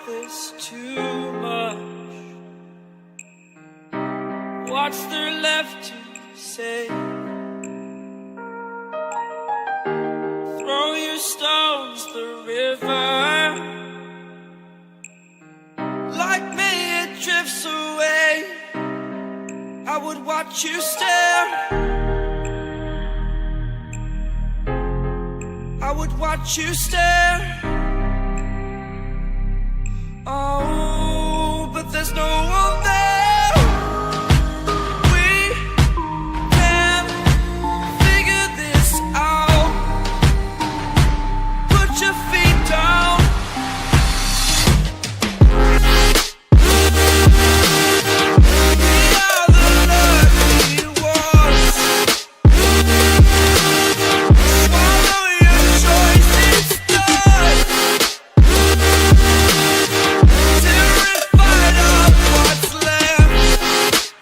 this too much. What's there left to say? Throw your stones the river. Like me it drifts away. I would watch you stare. I would watch you stare. Oh, but there's no one there. We can figure this out. Put your feet down. We are the lucky ones. Swallow your choice, it's done. Terrified of what's left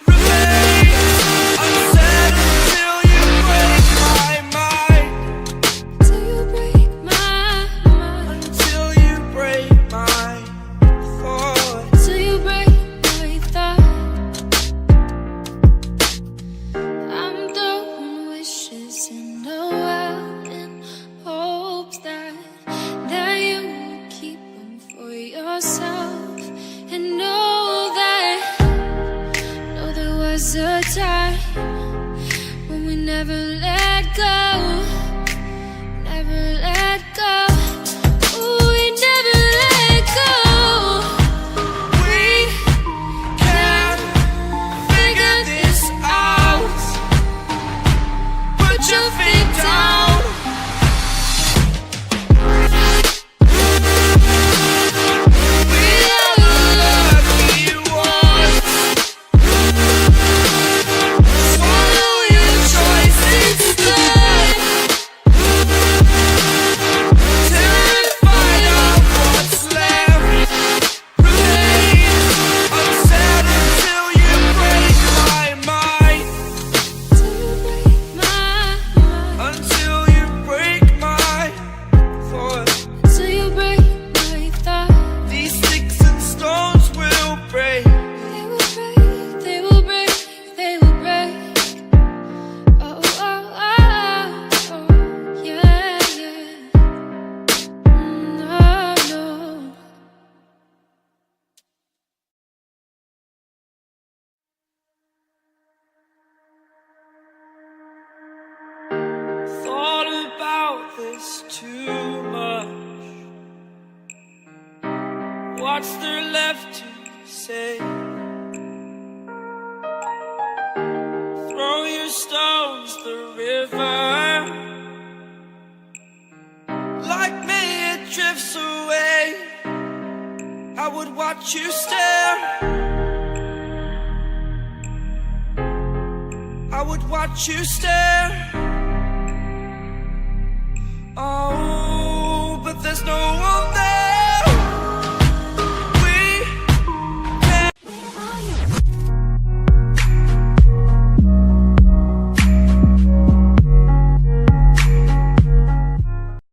remains unsaid until you break my mind. Till you break my mind. Until you break my thought. Till you break my thought. I'm throwing wishes in the world in hopes that you will keep them for yourself. And know there was a time when we never let go. Never let go. Ooh, we never let go. We can figure this out. Put your feet down. We are the lucky ones. Swallow your choice, it's done. Terrified of what's left remains unsaid until you break my mind. Till you break my mind. Until you break my thought. Till you break my thought. These sticks and stones will break. They will break, they will break, they will break. Oh, oh, oh, oh, yeah, yeah. No, no. Thought about this too much. What's there left to say? Throw your stones the river. Like me it drifts away. I would watch you stare. I would watch you stare. Oh,